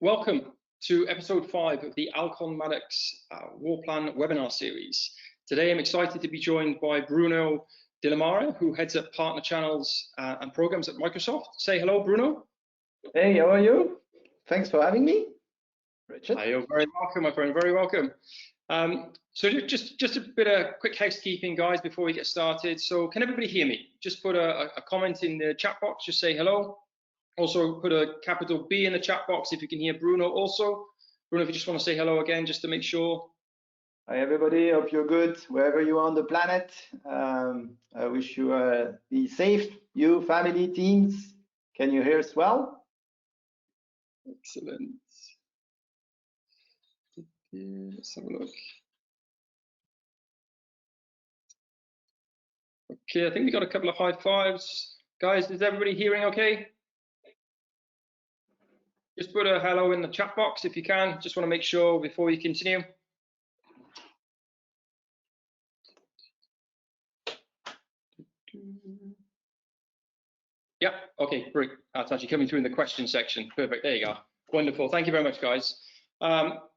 Welcome to episode 5 of the Alcon Maddox War Plan webinar series. Today I'm excited to be joined by Bruno Delamarre, who heads up partner channels and programs at Microsoft. Say hello, Bruno. Hey, how are you? Thanks for having me, Richard. You're very welcome, my friend, very welcome. So just a bit of quick housekeeping, guys, before we get started. So can everybody hear me? Just put a comment in the chat box, just say hello. Also put a capital B in the chat box if you can hear Bruno also. Bruno, if you just want to say hello again, just to make sure. Hi, everybody. Hope you're good wherever you are on the planet. I wish you be safe, you, family, teams. Can you hear us well? Excellent. Let's have a look. Okay, I think we got a couple of high fives. Guys, is everybody hearing okay? Just put a hello in the chat box if you can. Just want to make sure before you continue. Yeah, okay, great. That's actually coming through in the question section. Perfect, there you go. Wonderful, thank you very much, guys.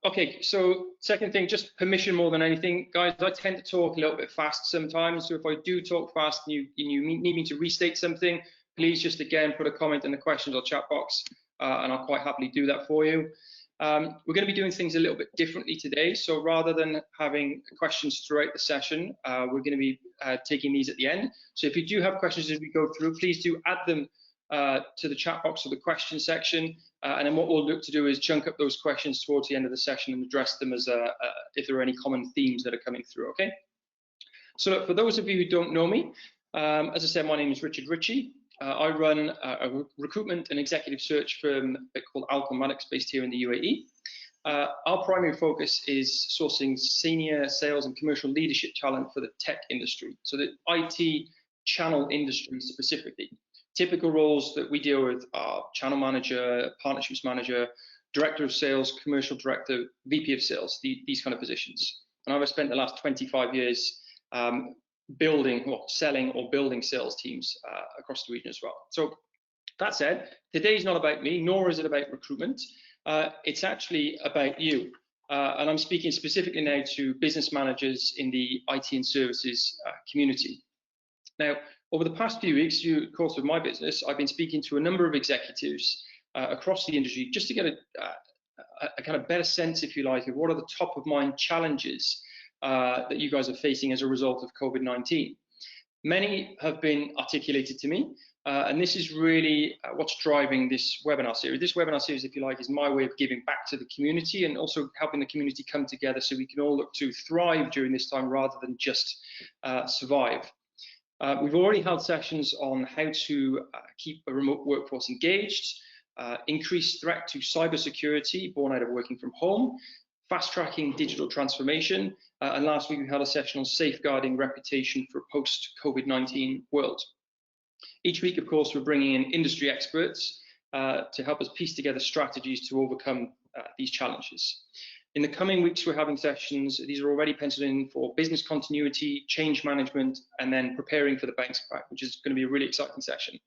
Okay, so second thing, just permission more than anything. Guys, I tend to talk a little bit fast sometimes, so if I do talk fast and you need me to restate something, please just again put a comment in the questions or chat box, and I'll quite happily do that for you. We're going to be doing things a little bit differently today, so rather than having questions throughout the session, we're going to be taking these at the end. So if you do have questions as we go through, please do add them to the chat box or the question section, and then what we'll look to do is chunk up those questions towards the end of the session and address them as if there are any common themes that are coming through. Okay. So look, for those of you who don't know me, as I said, my name is Richard Ritchie. I run a recruitment and executive search firm called Alcon Maddox, based here in the UAE. Our primary focus is sourcing senior sales and commercial leadership talent for the tech industry, so the IT channel industry specifically. Typical roles that we deal with are channel manager, partnerships manager, director of sales, commercial director, VP of sales, these kind of positions. And I've spent the last 25 years selling or building sales teams across the region as well. So that said, today's not about me, nor is it about recruitment. It's actually about you. And I'm speaking specifically now to business managers in the IT and services community. Now, over the past few weeks, of course, with my business, I've been speaking to a number of executives across the industry just to get a kind of better sense, if you like, of what are the top of mind challenges that you guys are facing as a result of COVID-19. Many have been articulated to me, and this is really what's driving this webinar series. This webinar series, if you like, is my way of giving back to the community and also helping the community come together so we can all look to thrive during this time rather than just survive. We've already held sessions on how to keep a remote workforce engaged, increased threat to cybersecurity born out of working from home, fast-tracking digital transformation, and last week we had a session on safeguarding reputation for a post-COVID-19 world. Each week, of course, we're bringing in industry experts to help us piece together strategies to overcome these challenges. In the coming weeks, we're having sessions. These are already penciled in for business continuity, change management, and then preparing for the bounce back, which is going to be a really exciting session.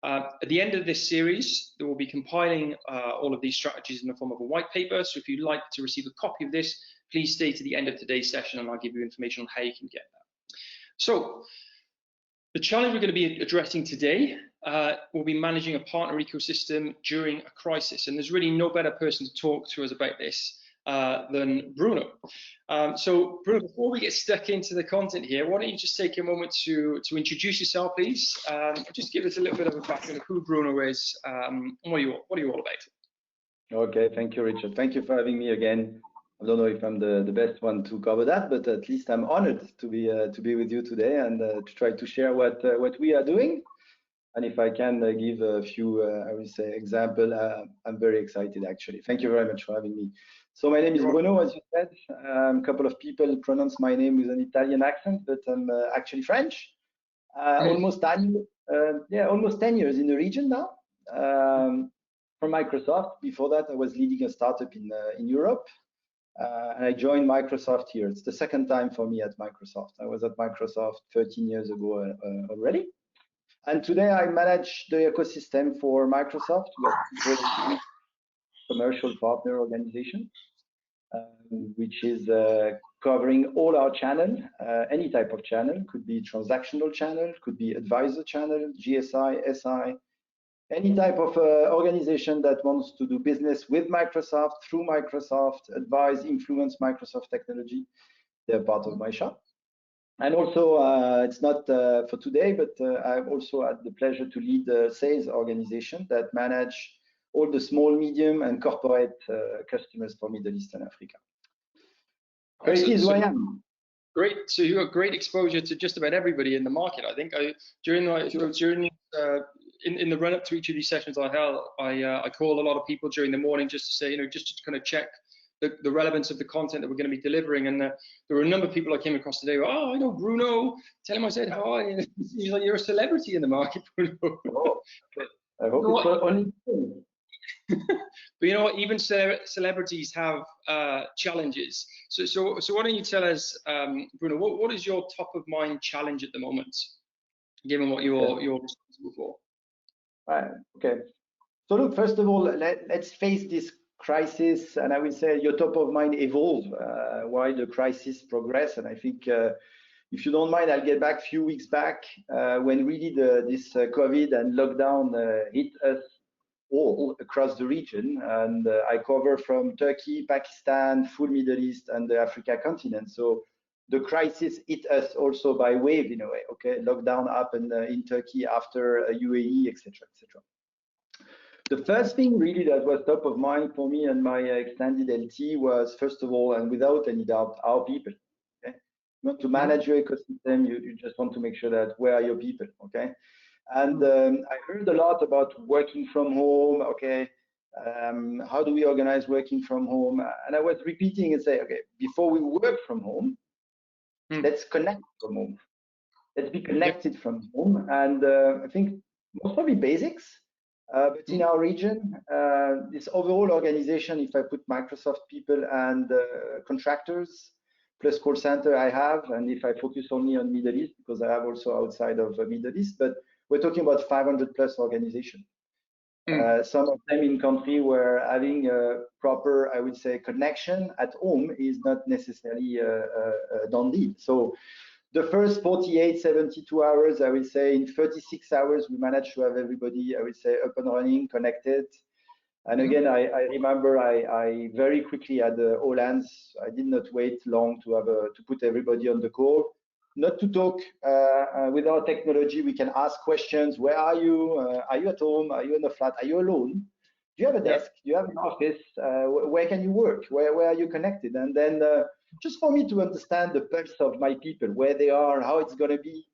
At the end of this series, there will be compiling all of these strategies in the form of a white paper. So if you'd like to receive a copy of this, please stay to the end of today's session and I'll give you information on how you can get that. So the challenge we're going to be addressing today will be managing a partner ecosystem during a crisis. And there's really no better person to talk to us about this than Bruno. So Bruno, before we get stuck into the content here, why don't you just take a moment to introduce yourself, please? Just give us a little bit of a background of who Bruno is, and what are you all about? Okay, thank you, Richard. Thank you for having me again. I don't know if I'm the best one to cover that, but at least I'm honored to be with you today and to try to share what we are doing. And if I can give a few, I would say, example, I'm very excited actually. Thank you very much for having me. So my name is Bruno, as you said. A couple of people pronounce my name with an Italian accent, but I'm actually French. Almost 10 years in the region now. From Microsoft. Before that, I was leading a startup in Europe. And I joined Microsoft here. It's the second time for me at Microsoft. I was at Microsoft 13 years ago already. And today I manage the ecosystem for Microsoft. commercial partner organization, which is covering all our channel, any type of channel, could be transactional channel, could be advisor channel, GSI, SI, any type of organization that wants to do business with Microsoft, through Microsoft, advise, influence Microsoft technology. They're part of my shop. And also, it's not for today, but I've also had the pleasure to lead a sales organization that manage all the small, medium, and corporate customers for Middle East and Africa. So it is who I am. Great. So you have great exposure to just about everybody in the market. I think in the run-up to each of these sessions I held, I call a lot of people during the morning just to say, just to kind of check the relevance of the content that we're going to be delivering. And there were a number of people I came across today. Oh, I know Bruno. Tell him I said hi. He's like, you're a celebrity in the market, Bruno. Oh, I hope it's only. But even celebrities have challenges. So why don't you tell us, Bruno, what is your top of mind challenge at the moment, given what you're responsible for? Okay. So look, first of all, let's face this crisis, and I will say your top of mind evolve while the crisis progress. And I think, if you don't mind, I'll get back a few weeks back when really this COVID and lockdown hit us all across the region. And I cover from Turkey, Pakistan, full Middle East, and the Africa continent. So the crisis hit us also by wave in a way. Okay, lockdown happened in Turkey, after UAE, etc., etc. The first thing really that was top of mind for me and my extended LT was, first of all, and without any doubt, our people. Okay, not to manage your ecosystem, you just want to make sure that where are your people. Okay, and I heard a lot about working from home. Okay, how do we organize working from home? And I was repeating and say, okay, before we work from home, let's connect from home. Let's be connected from home. And I think most probably basics. But in our region, this overall organization, if I put Microsoft people and contractors plus call center I have, and if I focus only on Middle East, because I have also outside of Middle East, but we're talking about 500 plus organization. Some of them in country where having a proper, I would say, connection at home is not necessarily a done deal. So the first 48, 72 hours, I would say in 36 hours, we managed to have everybody, I would say, up and running, connected. And again, I remember I very quickly had all hands. I did not wait long to put everybody on the call. Not to talk with our technology, we can ask questions. Where are you? Are you at home? Are you in the flat? Are you alone? Do you have a desk? Do you have an office? Where can you work? Where are you connected? And then just for me to understand the pulse of my people, where they are, how it's going to be.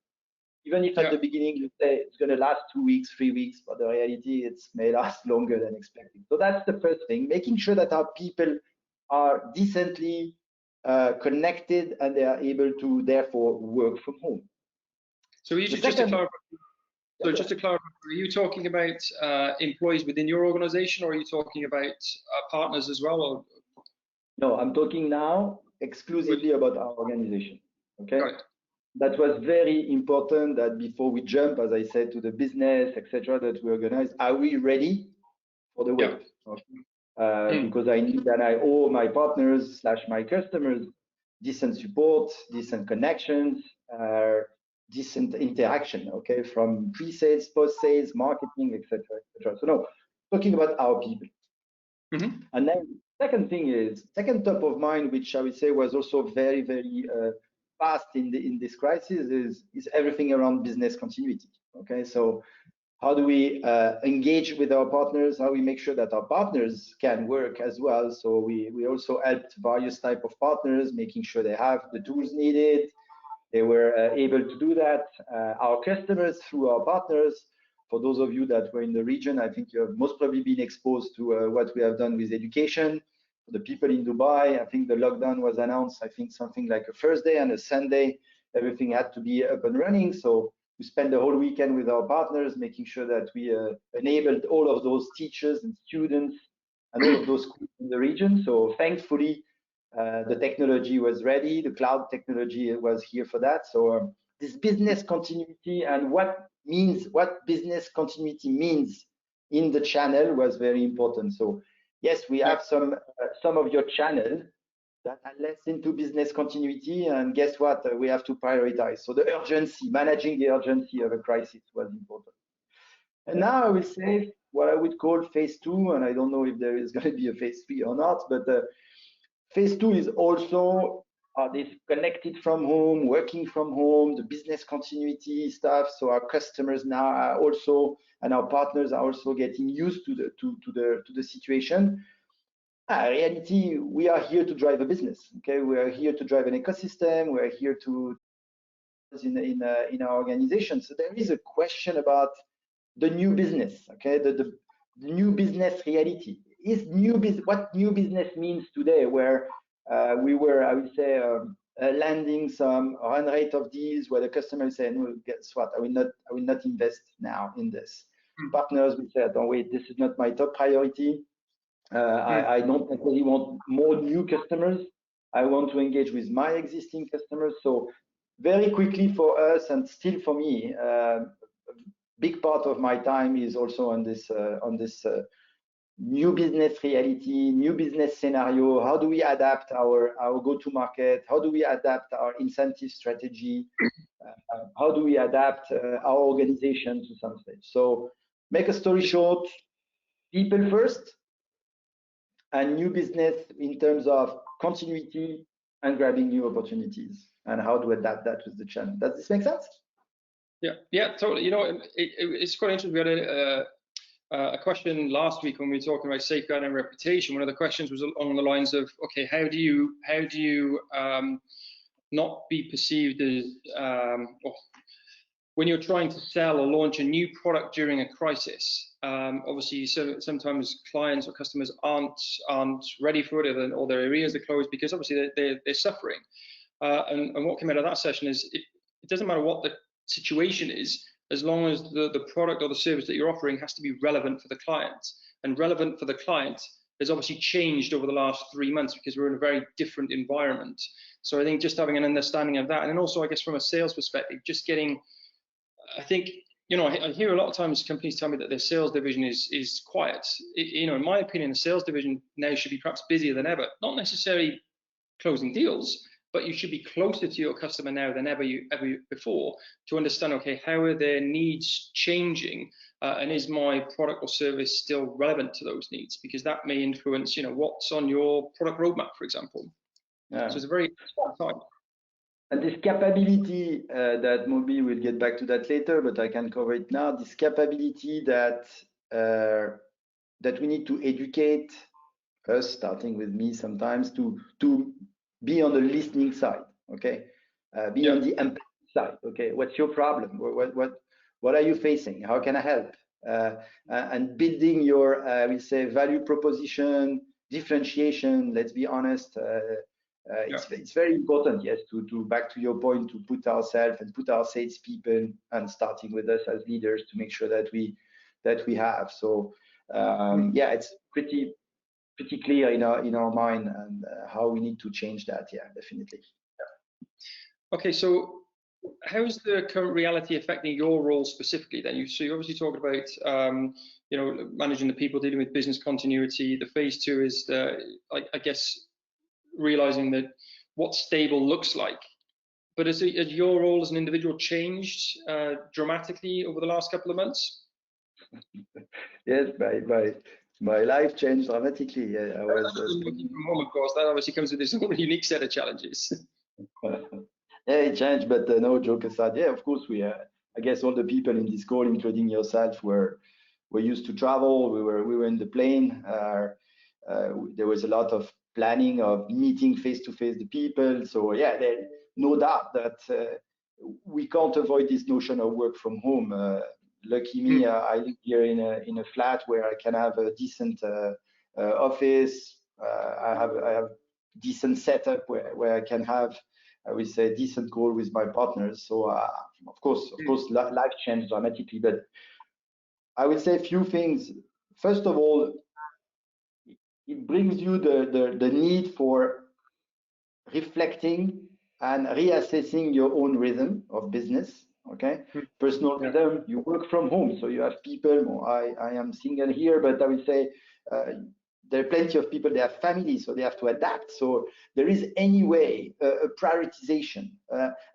Even if at the beginning you say it's going to last 2 weeks, 3 weeks, but the reality it may last longer than expected. So that's the first thing, making sure that our people are decently connected and they are able to therefore work from home. So just to clarify, are you talking about employees within your organization, or are you talking about partners as well? Or? No, I'm talking now exclusively about our organization. Okay. Right. That was very important that before we jump, as I said, to the business, etc., that we organize, are we ready for the wave? Okay. Because I need that I owe my partners / my customers decent support, decent connections, decent interaction, okay, from pre-sales, post-sales, marketing, etc., etc. So no, talking about our people. And then second thing is, second top of mind, which I would say was also very, very fast in this crisis is everything around business continuity. Okay, so how do we engage with our partners? How we make sure that our partners can work as well? So we also helped various type of partners, making sure they have the tools needed. They were able to do that. Our customers through our partners. For those of you that were in the region, I think you have most probably been exposed to what we have done with education. For the people in Dubai, I think the lockdown was announced, I think something like a Thursday and a Sunday, everything had to be up and running. So we spent the whole weekend with our partners, making sure that we enabled all of those teachers and students and all of those schools in the region. So thankfully, the technology was ready. The cloud technology was here for that. So this business continuity and what business continuity means in the channel was very important. So yes, we have some of your channel that are less into business continuity, and guess what? We have to prioritize. So the urgency, managing the urgency of a crisis was important. And now I will say what I would call phase 2, and I don't know if there is going to be a phase 3 or not, but phase 2 is also this connected from home, working from home, the business continuity stuff. So our customers now are also, and our partners are also getting used to the situation. Reality, we are here to drive a business. Okay, we are here to drive an ecosystem. We are here to in our organization. So there is a question about the new business. Okay, the new business reality is what new business means today, where we were, I would say, landing some run rate of deals where the customer is saying, "No, guess what? I will not invest now in this." Partners will say, "Don't wait, this is not my top priority. I don't necessarily want more new customers. I want to engage with my existing customers." So very quickly for us, and still for me, a big part of my time is also on this new business reality, new business scenario. How do we adapt our go-to-market? How do we adapt our incentive strategy? How do we adapt our organization to some stage? So make a story short, people first, and new business in terms of continuity and grabbing new opportunities, and how to adapt that with the channel. Does this make sense? Yeah, totally. You know, it's quite interesting. We had a question last week when we were talking about safeguarding reputation. One of the questions was along the lines of, okay, how do you not be perceived as when you're trying to sell or launch a new product during a crisis? Obviously, sometimes clients or customers aren't ready for it, or their ears are closed because obviously they're suffering. And what came out of that session is it doesn't matter what the situation is, as long as the product or the service that you're offering has to be relevant for the client. And relevant for the client has obviously changed over the last 3 months because we're in a very different environment. So I think just having an understanding of that, and then also I guess from a sales perspective, just getting, I think, you know, I hear a lot of times companies tell me that their sales division is quiet. You know, in my opinion, the sales division now should be perhaps busier than ever, not necessarily closing deals, but you should be closer to your customer now than ever before to understand, okay, how are their needs changing, and is my product or service still relevant to those needs? Because that may influence, you know, what's on your product roadmap, for example. Yeah. So it's a very important time. And this capability that Moby will get back to that later, but I can cover it now. This capability that we need to educate us, starting with me sometimes, to be on the listening side, okay? Be on the empathy side, okay? What's your problem? What are you facing? How can I help? And building your, we say, value proposition, differentiation. Let's be honest. It's very important, yes, to back to your point, to put ourselves and put our salespeople, and starting with us as leaders, to make sure that we have. So yeah, it's pretty clear in our mind, and how we need to change that. Yeah, definitely. Yeah. Okay, so how's the current reality affecting your role specifically then? So you obviously talked about you know, managing the people, dealing with business continuity. The phase 2 is I guess realizing that what stable looks like. But has your role as an individual changed dramatically over the last couple of months? Yes, my life changed dramatically. I was working from home, of course. That obviously comes with its own unique set of challenges. Yeah, it changed, but no, joke aside, yeah, of course I guess all the people in this call, including yourself, were used to travel. We were in the plane. There was a lot of planning of meeting face-to-face the people. So yeah, there's no doubt that we can't avoid this notion of work from home. Lucky me, I live here in a flat where I can have a decent office. I have decent setup where I can have, I would say, decent call with my partners. So of course, life changed dramatically. But I would say a few things. First of all, it brings you the need for reflecting and reassessing your own rhythm of business. Okay, personal rhythm. You work from home, so you have people. I am single here, but I would say there are plenty of people, they have families, so they have to adapt. So there is anyway a prioritization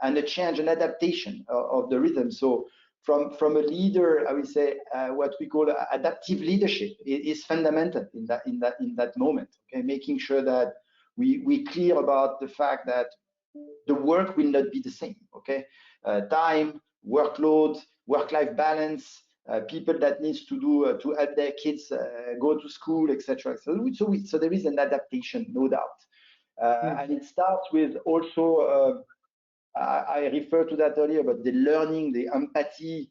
and a change, an adaptation of the rhythm. So from a leader, I would say what we call adaptive leadership is fundamental in that moment. Okay, making sure that we clear about the fact that the work will not be the same. Okay, time, workload, work-life balance, people that needs to do to help their kids go to school, etc. So there is an adaptation, no doubt, and it starts with also. I referred to that earlier, but the learning, the empathy,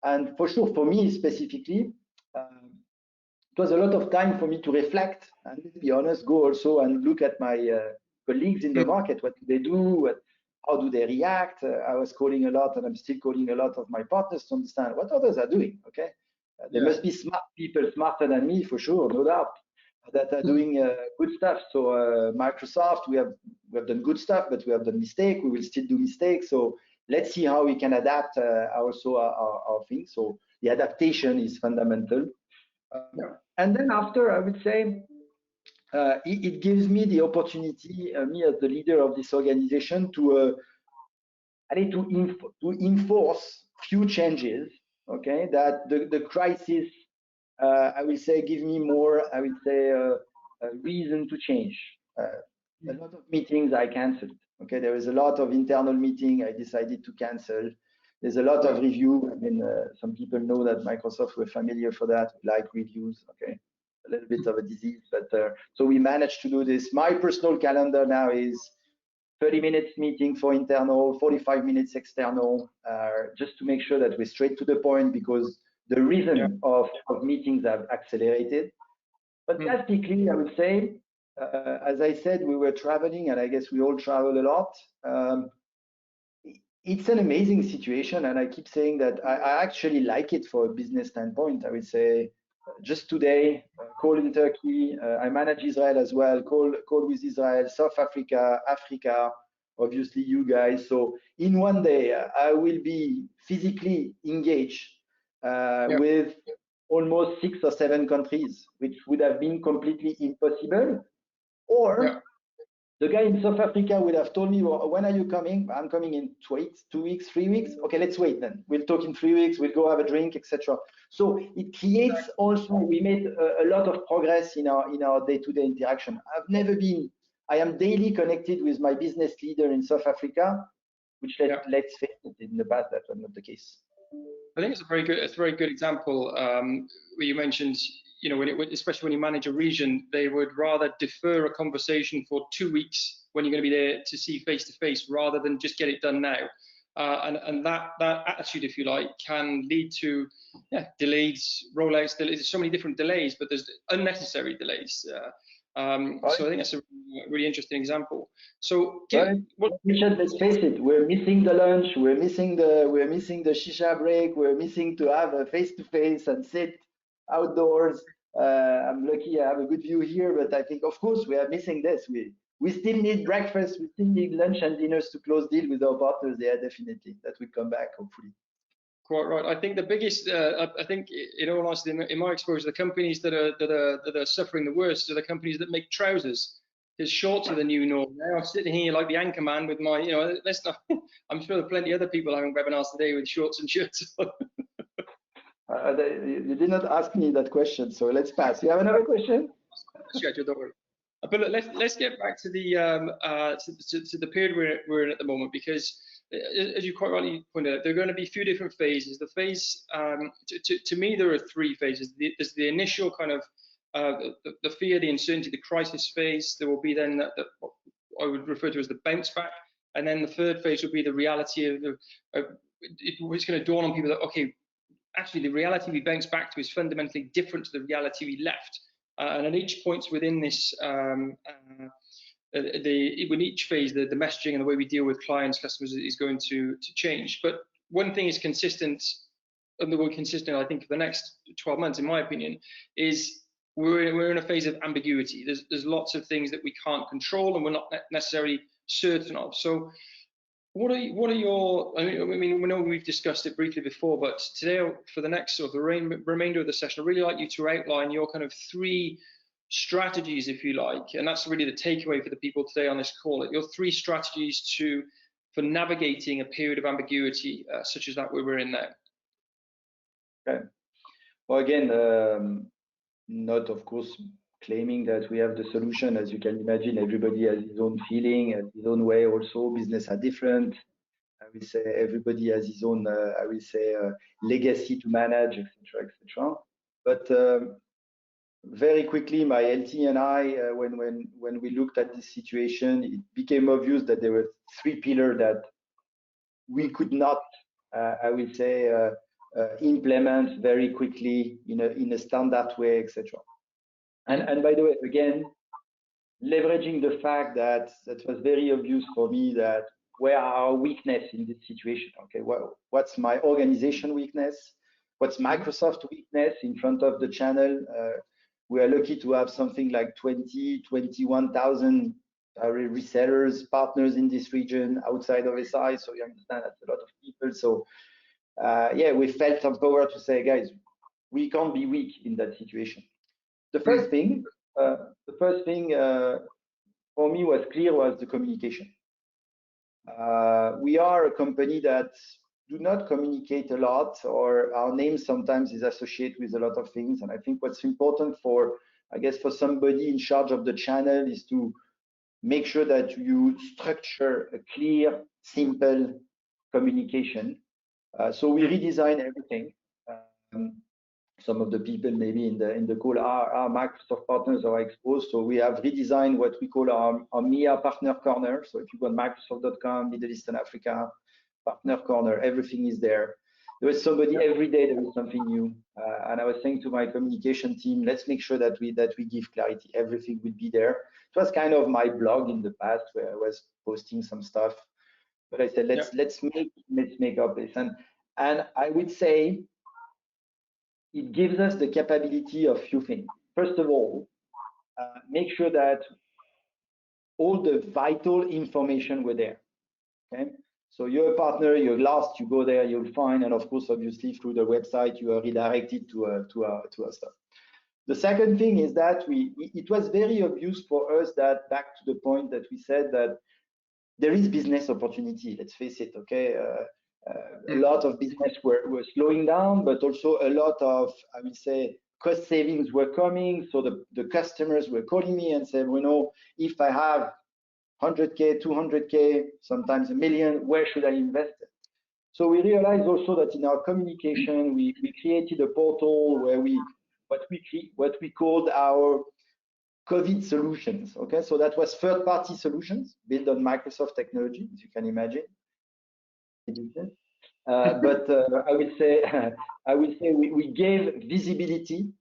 and for sure, for me specifically, it was a lot of time for me to reflect and, let's be honest, go also and look at my colleagues in the market. What do they do? How do they react? I was calling a lot, and I'm still calling a lot of my partners to understand what others are doing. Okay, there must be smart people, smarter than me for sure, no doubt, that are doing good stuff. So Microsoft, we have done good stuff, but we have done mistakes. We will still do mistakes. So let's see how we can adapt also our things. So the adaptation is fundamental. And then after, I would say, it gives me the opportunity, me as the leader of this organization, to enforce few changes. Okay, that the crisis, I will say, give me more, I will say, a reason to change. A lot of meetings I canceled. Okay, there is a lot of internal meeting I decided to cancel. There's a lot of review. I mean, some people know that Microsoft, we're familiar for that, like reviews. Okay, a little bit of a disease, but so we managed to do this. My personal calendar now is 30 minutes meeting for internal, 45 minutes external, just to make sure that we're straight to the point, because the rhythm of meetings have accelerated. But tactically, I would say, as I said, we were traveling, and I guess we all travel a lot. It's an amazing situation, and I keep saying that I actually like it for a business standpoint. I would say, just today, call in Turkey. I manage Israel as well. Call with Israel, South Africa, Africa, obviously you guys. So in one day, I will be physically engaged with almost 6 or 7 countries, which would have been completely impossible. Or the guy in South Africa would have told me, well, when are you coming? I'm coming in 2 weeks, 3 weeks. Okay, let's wait then. We'll talk in 3 weeks. We'll go have a drink, etc. So it creates also, we made a lot of progress in our day-to-day interaction. I am daily connected with my business leader in South Africa, which let's face it, in the past that was not the case. I think it's a very good example where you mentioned, you know, especially when you manage a region, they would rather defer a conversation for 2 weeks when you're going to be there to see face to face, rather than just get it done now. And that attitude, if you like, can lead to delays, rollouts. There's so many different delays, but there's unnecessary delays. So I think that's a really interesting example. So, Richard, let's face it, we're missing the lunch, we're missing the shisha break, we're missing to have a face-to-face and sit outdoors. I'm lucky I have a good view here, but I think, of course, we are missing this. We still need breakfast, we still need lunch and dinners to close deal with our partners. Yeah, definitely, that will come back, hopefully. Quite right. I think the biggest, I think, in all honesty, in my exposure, the companies that are suffering the worst are the companies that make trousers. Because shorts are the new norm. Now I'm sitting here like the anchor man with my, you know, let's not. I'm sure there are plenty of other people having webinars today with shorts and shirts on. You did not ask me that question, so let's pass. You have another question? Don't worry. But look, let's get back to the period we're in at the moment, because, as you quite rightly pointed out, there are going to be a few different phases. The phase, to me, there are 3 phases. There's the initial kind of the fear, the uncertainty, the crisis phase. There will be then that what I would refer to as the bounce back, and then the third phase will be the reality of it's going to dawn on people that, okay, actually the reality we bounce back to is fundamentally different to the reality we left. And at each point within this, in each phase, the messaging and the way we deal with clients, customers is going to change. But one thing is consistent, and the word consistent, I think, for the next 12 months, in my opinion, is we're in a phase of ambiguity. There's lots of things that we can't control and we're not necessarily certain of. So what are your, I mean, we know we've discussed it briefly before, but today, for the next sort of the remainder of the session, I'd really like you to outline your kind of 3 strategies, if you like, and that's really the takeaway for the people today on this call, your 3 strategies for navigating a period of ambiguity such as that we're in now. Okay. Well, again, not of course claiming that we have the solution. As you can imagine, everybody has his own feeling and his own way. Also, business are different. I will say everybody has his own, I will say, legacy to manage, etc., etc. But very quickly, my LT and I, when we looked at this situation, it became obvious that there were 3 pillars that we could not, I will say, implement very quickly in a standard way, etc. And by the way, again, leveraging the fact that was very obvious for me, that where are our weakness in this situation? Okay, what's my organization weakness? What's Microsoft weakness in front of the channel? We are lucky to have something like 21,000 resellers, partners in this region outside of SI. So you understand that's a lot of people. So yeah, we felt empowered to say, guys, we can't be weak in that situation. The first thing for me was the communication. We are a company that do not communicate a lot, or our name sometimes is associated with a lot of things. And I think what's important for somebody in charge of the channel is to make sure that you structure a clear, simple communication. So we redesign everything. Some of the people maybe in the call are Microsoft partners or exposed. So we have redesigned what we call our MIA partner corner. So if you go on Microsoft.com, Middle East and Africa, partner corner, everything is there. There is somebody every day, there is something new. And I was saying to my communication team, let's make sure that we give clarity. Everything will be there. It was kind of my blog in the past where I was posting some stuff. But I said, let's make up this. And I would say it gives us the capability of few things. First of all, make sure that all the vital information were there. Okay, so you're a partner, you're lost, you go there, you'll find, and of course, obviously through the website, you are redirected to our stuff. The second thing is that it was very obvious for us that, back to the point that we said, that there is business opportunity. Let's face it. Okay. A lot of business were slowing down, but also a lot of, I would say, cost savings were coming. So the customers were calling me and said, Bruno, if I have 100K, 200K, sometimes $1 million, where should I invest it? So we realized also that in our communication, we created a portal where what we called our COVID solutions. Okay, so that was third-party solutions built on Microsoft technology, as you can imagine. But I would say we gave visibility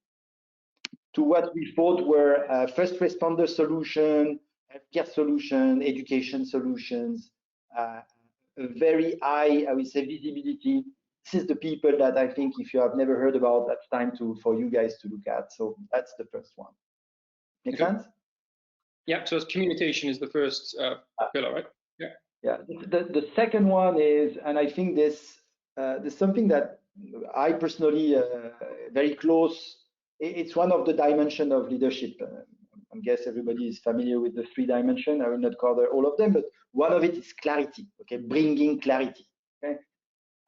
to what we thought were first responder solution, healthcare solution, education solutions, a very high, I would say, visibility. This is the people that I think, if you have never heard about, that's time for you guys to look at. So that's the first one. Make sense? Yeah. So communication is the first pillar, right? Yeah. Yeah. The second one is, and I think there's something that I personally very close. It's one of the dimensions of leadership. I guess everybody is familiar with the 3 dimensions. I will not cover all of them, but one of it is clarity. Okay, bringing clarity. Okay,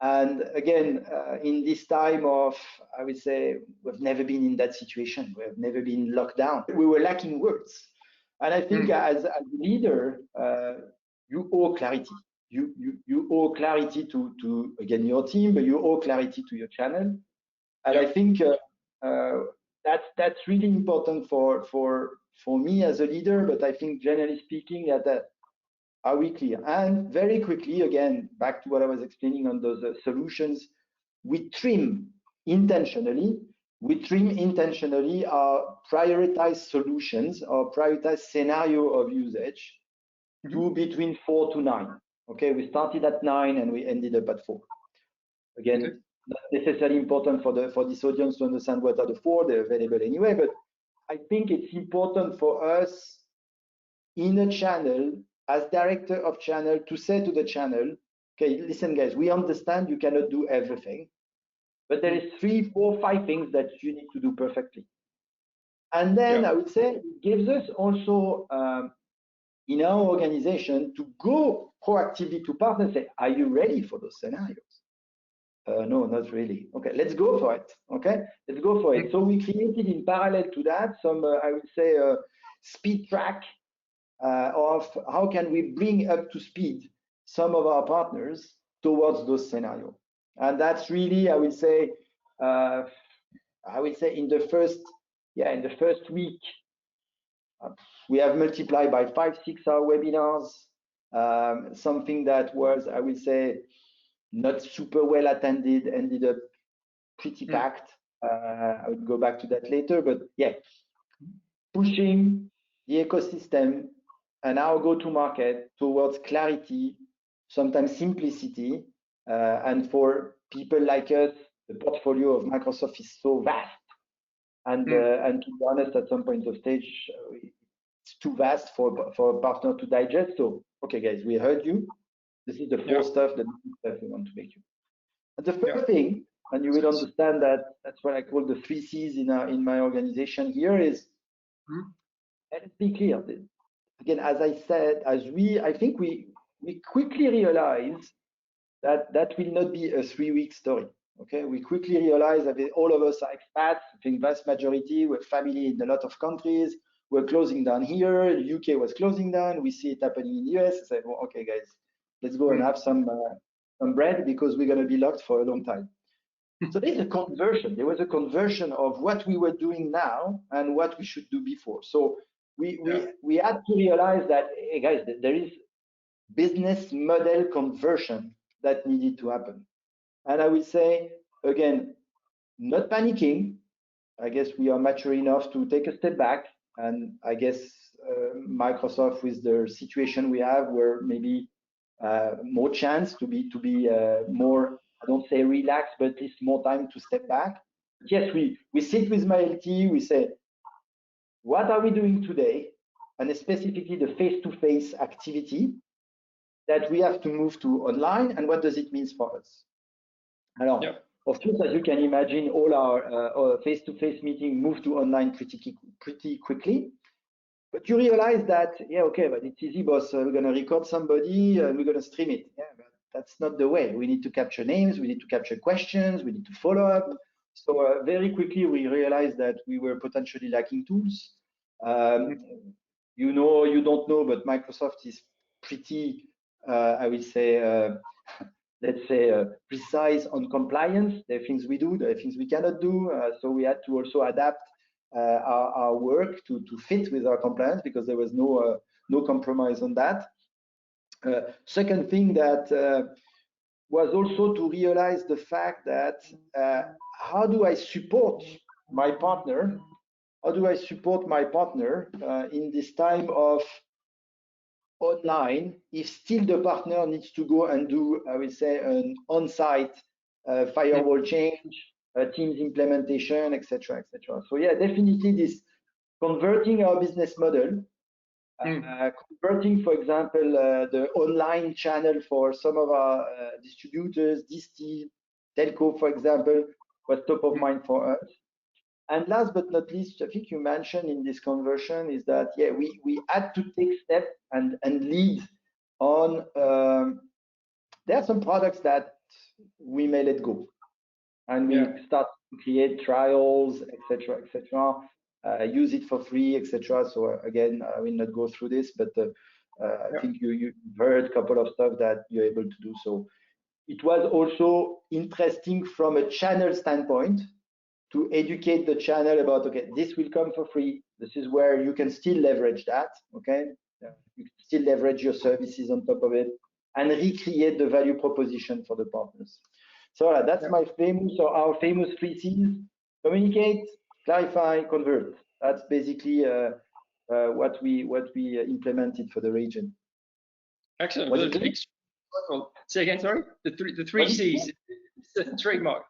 and again, in this time of, I would say, we've never been in that situation. We have never been locked down. We were lacking words, and I think as a leader, you owe clarity. You owe clarity to again your team, but you owe clarity to your channel. And I think that's really important for me as a leader. But I think generally speaking, that are we clear? And very quickly, again, back to what I was explaining on those solutions, we trim intentionally our prioritized solutions or prioritized scenario of usage to between 4 to 9. Okay, we started at 9 and we ended up at 4. Again, not necessarily important for this audience to understand what are the 4. They're available anyway, but I think it's important for us in a channel, as director of channel, to say to the channel, okay, listen guys, we understand you cannot do everything, but there is 3, 4, 5 things that you need to do perfectly. And then I would say it gives us also in our organization to go proactively to partners and say, are you ready for those scenarios? No, not really. Okay, let's go for it. Okay, let's go for it. So we created in parallel to that some, I would say, speed track of how can we bring up to speed some of our partners towards those scenarios. And that's really, I would say in the first week, we have multiplied by 5-6 our webinars. Something that was, I would say, not super well attended, ended up pretty packed. I would go back to that later, but yeah, pushing the ecosystem and our go-to-market towards clarity, sometimes simplicity, and for people like us, the portfolio of Microsoft is so vast, and to be honest, at some point of stage, it's too vast for a partner to digest. So, okay, guys, we heard you. This is the four stuff that we want to make you. And the first thing, and you will understand that that's what I call the 3 C's in my organization here is, let's be clear. Again, as I said, I think we quickly realize that will not be a 3-week story. Okay, we quickly realize that all of us are expats. I think vast majority, we're family in a lot of countries. We're closing down here. The UK was closing down. We see it happening in the US. I said, well, okay, guys, let's go and have some bread because we're going to be locked for a long time. So there's a conversion. There was a conversion of what we were doing now and what we should do before. So we had to realize that, hey, guys, there is business model conversion that needed to happen. And I would say, again, not panicking. I guess we are mature enough to take a step back. And I guess Microsoft, with the situation we have, where maybe more chance to be more, I don't say relaxed, but at least more time to step back. Yes, we sit with my LT, we say, what are we doing today? And specifically the face-to-face activity that we have to move to online, and what does it mean for us? Alors, of course, as you can imagine, all our face-to-face meeting moved to online pretty quickly. But you realize that, yeah, okay, but it's easy, boss. We're going to record somebody and we're going to stream it. Yeah, but that's not the way. We need to capture names. We need to capture questions. We need to follow up. So very quickly, we realized that we were potentially lacking tools. You know, you don't know, but Microsoft is pretty, I would say, let's say, precise on compliance. There are things we do, there are things we cannot do. So we had to also adapt our work to fit with our compliance, because there was no compromise on that. Second thing that was also to realize the fact that how do I support my partner? How do I support my partner in this time of online if still the partner needs to go and do, I would say, an on-site firewall change, Teams implementation, etc., etc. So yeah, definitely this converting our business model, converting, for example, the online channel for some of our distributors, DST, telco, for example, was top of mind for us. And last but not least, I think you mentioned in this conversion is that, yeah, we had to take steps and lead on. There are some products that we may let go, and we start to create trials, etc., etc. Use it for free, etc. So again, I will not go through this, but I think you heard a couple of stuff that you're able to do. So it was also interesting from a channel standpoint to educate the channel about, okay, this will come for free. This is where you can still leverage that, okay? You can still leverage your services on top of it and recreate the value proposition for the partners. So that's my famous, or our famous 3 C's: communicate, clarify, convert. That's basically what we implemented for the region. Excellent. Say again, sorry? The three C's. Trademark.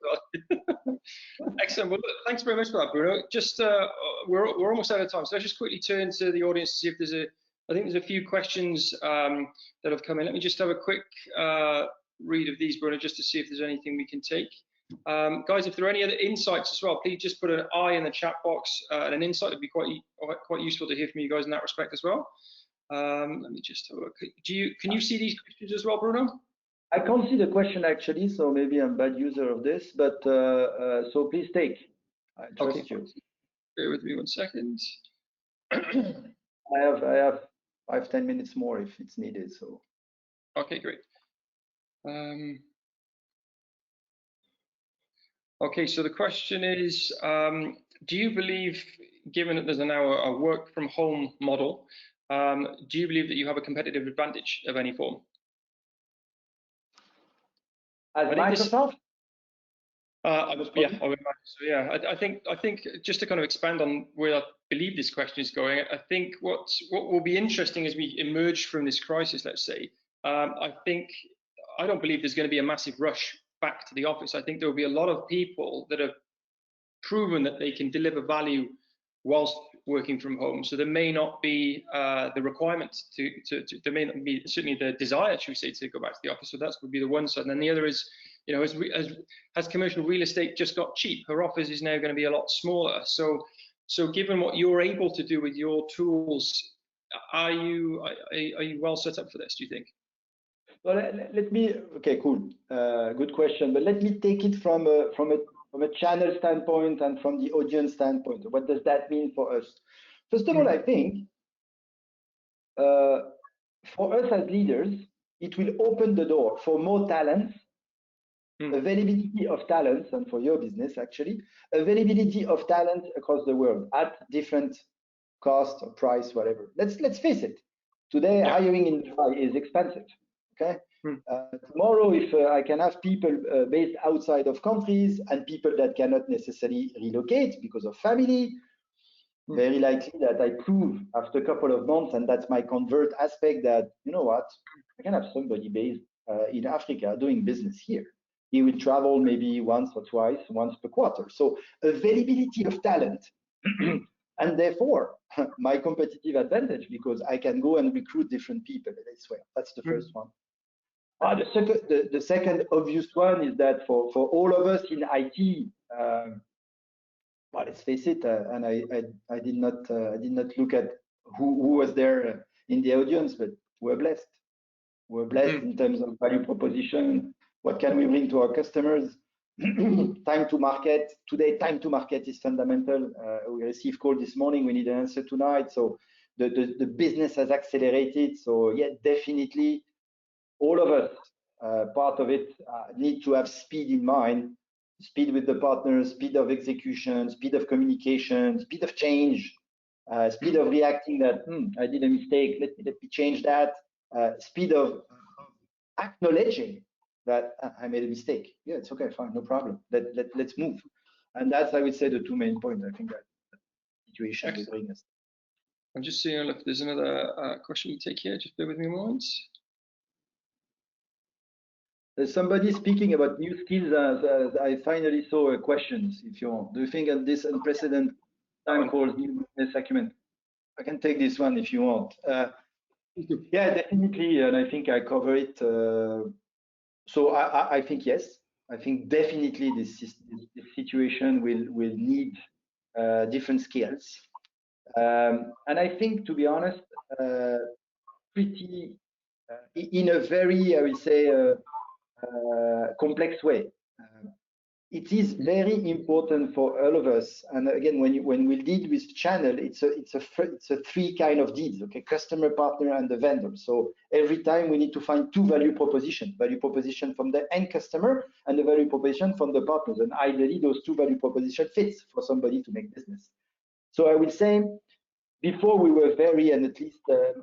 Excellent. Well, look, thanks very much for that, Bruno. Just we're almost out of time, so let's just quickly turn to the audience to see if there's I think there's a few questions that have come in. Let me just have a quick read of these, Bruno, just to see if there's anything we can take. Guys, if there are any other insights as well, please just put an I in the chat box, and an insight would be quite useful to hear from you guys in that respect as well. Let me just have a look. Can you see these questions as well, Bruno? I can't see the question actually, so maybe I'm a bad user of this, but so please take. I trust you. Bear with me 1 second. I have 5-10 minutes more if it's needed. So. Okay, great. Okay, so the question is, do you believe, given that there's now a work from home model, do you believe that you have a competitive advantage of any form? As Microsoft? I think just to kind of expand on where I believe this question is going, I think what will be interesting as we emerge from this crisis, let's say, I don't believe there's going to be a massive rush back to the office. I think there will be a lot of people that have proven that they can deliver value whilst working from home. So there may not be the requirement there may not be certainly the desire, should we say, to go back to the office. So that would be the one side. And then the other is, you know, as commercial real estate just got cheap, her office is now going to be a lot smaller. So given what you're able to do with your tools, are you well set up for this, do you think? Well, let me. Okay, cool. Good question. But let me take it from a channel standpoint and from the audience standpoint. What does that mean for us? First of all, I think for us as leaders, it will open the door for more talents, availability of talents, and for your business actually, availability of talent across the world at different cost or price, whatever. Let's face it. Today, hiring in Dubai is expensive. Okay. Tomorrow, if I can have people based outside of countries and people that cannot necessarily relocate because of family, very likely that I prove after a couple of months, and that's my convert aspect, that, you know what, I can have somebody based in Africa doing business here. He will travel maybe once or twice, once per quarter. So availability of talent. And therefore, my competitive advantage, because I can go and recruit different people elsewhere. That's the first one. The second obvious one is that for all of us in IT, well, let's face it, and I did not look at who was there in the audience, but we're blessed. We're blessed in terms of value proposition. What can we bring to our customers? Time to market. Today, time to market is fundamental. We received call this morning. We need an answer tonight. So the business has accelerated. So yeah, definitely, all of us, part of it, need to have speed in mind. Speed with the partners, speed of execution, speed of communication, speed of change, speed of reacting that I did a mistake. Let me change that. Speed of acknowledging that I made a mistake. Yeah, it's okay, fine, no problem. Let's move. And that's, I would say, the two main points. I think that situation will bring us. I'm just seeing if there's another question we take here. Just bear with me a moment. There's somebody speaking about new skills. I finally saw questions. If you want, do you think at this unprecedented time called new business acumen? I can take this one if you want. Yeah, definitely, and I think I cover it. So I think yes. I think definitely this situation will need different skills, and I think, to be honest, pretty in a very, I would say, complex way. It is very important for all of us. And again, when we deal with channel, it's a three kind of deals. Okay, customer, partner, and the vendor. So every time we need to find two value proposition from the end customer and the value proposition from the partners. And ideally, those two value proposition fits for somebody to make business. So I will say, before we were very, and at least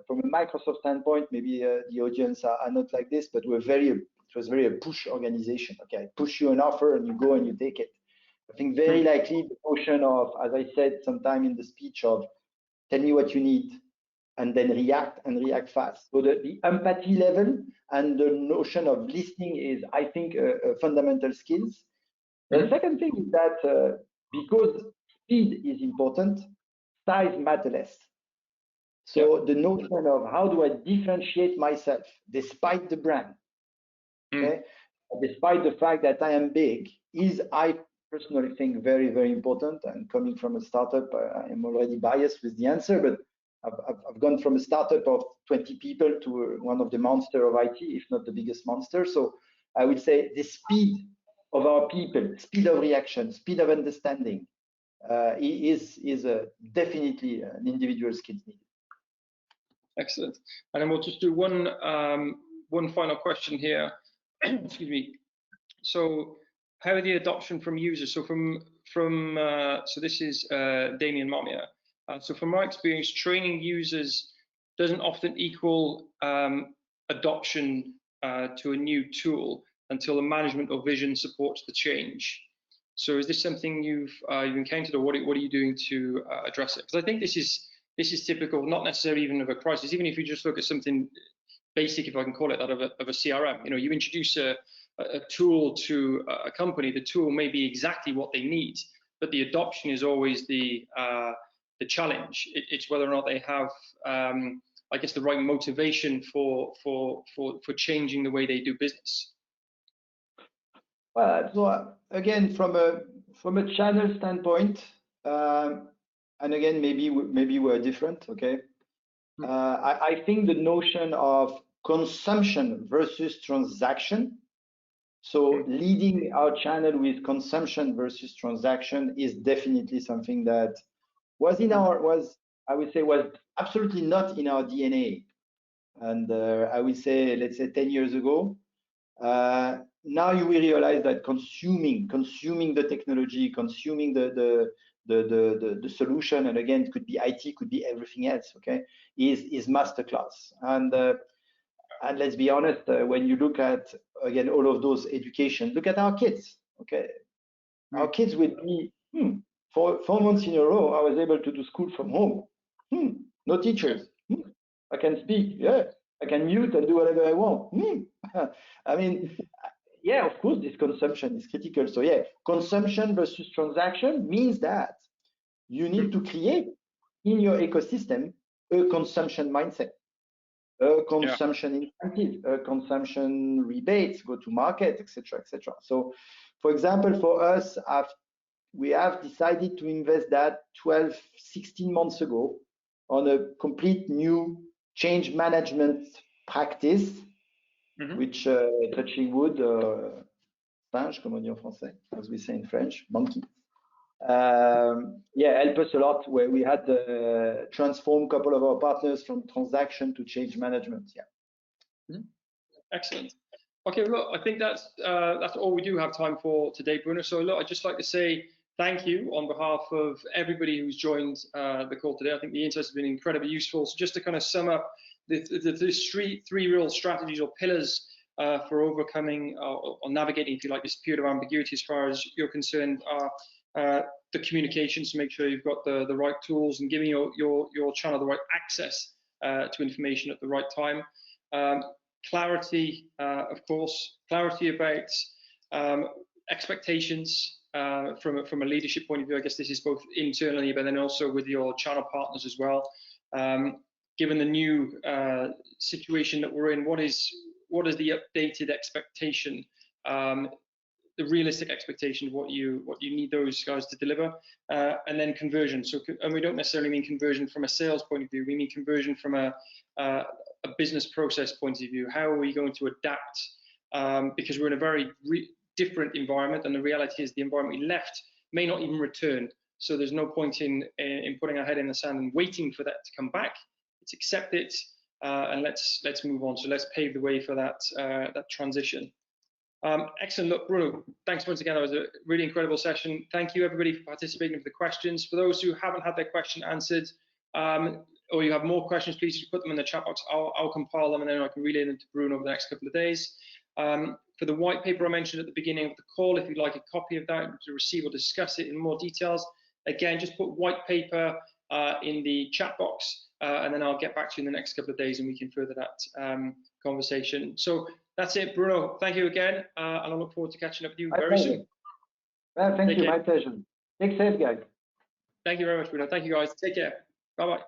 from a Microsoft standpoint, maybe the audience are not like this, but it was very a push organization. Okay, I push you an offer and you go and you take it. I think very likely the notion of, as I said sometime in the speech, of tell me what you need and then react, and react fast. So the empathy level and the notion of listening is, I think, a fundamental skills. The second thing is that because speed is important, size matters less. So the notion of how do I differentiate myself despite the brand? Okay, despite the fact that I am big, is, I personally think, very, very important. And coming from a startup, I am already biased with the answer, but I've gone from a startup of 20 people to one of the monster of IT, if not the biggest monster. So I would say the speed of our people, speed of reaction, speed of understanding is definitely an individual skill needed. Excellent. And then we'll just do one final question here. Excuse me. So how are the adoption from users? So so this is Damien Momia. So from my experience, training users doesn't often equal adoption to a new tool until the management or vision supports the change. So is this something you've encountered, or what are you doing to address it? Because I think this is typical, not necessarily even of a crisis. Even if you just look at something basic, if I can call it that, of a CRM. You know, you introduce a tool to a company, the tool may be exactly what they need, but the adoption is always the challenge. It's whether or not they have, I guess, the right motivation for changing the way they do business. Well, so again, from a channel standpoint, and again, maybe we're different. Okay, I think the notion of consumption versus transaction. So leading our channel with consumption versus transaction is definitely something that was absolutely not in our DNA. And I would say, let's say 10 years ago, now you will realize that consuming the technology, consuming the solution, and again, it could be IT, could be everything else, okay, is masterclass. And let's be honest, when you look at, again, all of those education, look at our kids, okay? Our kids will be, for 4 months in a row, I was able to do school from home. No teachers. I can speak, yeah. I can mute and do whatever I want. I mean, yeah, of course, this consumption is critical. So yeah, consumption versus transaction means that you need to create in your ecosystem a consumption mindset, a consumption incentive, a consumption rebates, go to market, etc., etc. So, for example, for us, we have decided to invest that 12, 16 months ago on a complete new change management practice, which, touching wood, singe, comme on dit en français, as we say in French, monkey. Yeah, help us a lot, where we had transformed a couple of our partners from transaction to change management. Yeah. Excellent. Okay, look, I think that's all we do have time for today, Bruno. So look, I'd just like to say thank you on behalf of everybody who's joined the call today. I think the insights have been incredibly useful. So just to kind of sum up, the three real strategies or pillars for overcoming or navigating, if you like, this period of ambiguity as far as you're concerned are the communications, to make sure you've got the right tools and giving your channel the right access to information at the right time. Clarity, of course, clarity about expectations from a leadership point of view. I guess this is both internally, but then also with your channel partners as well. Given the new situation that we're in, what is the updated expectation, the realistic expectation of what you need those guys to deliver, and then conversion. So, and we don't necessarily mean conversion from a sales point of view. We mean conversion from a business process point of view. How are we going to adapt? Because we're in a very different environment, and the reality is the environment we left may not even return. So there's no point in putting our head in the sand and waiting for that to come back. Let's accept it, and let's move on. So let's pave the way for that transition. Excellent. Look, Bruno, thanks once again. That was a really incredible session. Thank you, everybody, for participating, for the questions. For those who haven't had their question answered, or you have more questions, please put them in the chat box. I'll compile them, and then I can relay them to Bruno over the next couple of days. For the white paper I mentioned at the beginning of the call, if you'd like a copy of that to receive or discuss it in more details, again, just put white paper in the chat box, and then I'll get back to you in the next couple of days, and we can further that conversation. So that's it, Bruno. Thank you again, and I look forward to catching up with you very soon. Well, thank you. My pleasure. Take care, guys. Thank you very much, Bruno. Thank you, guys. Take care. Bye-bye.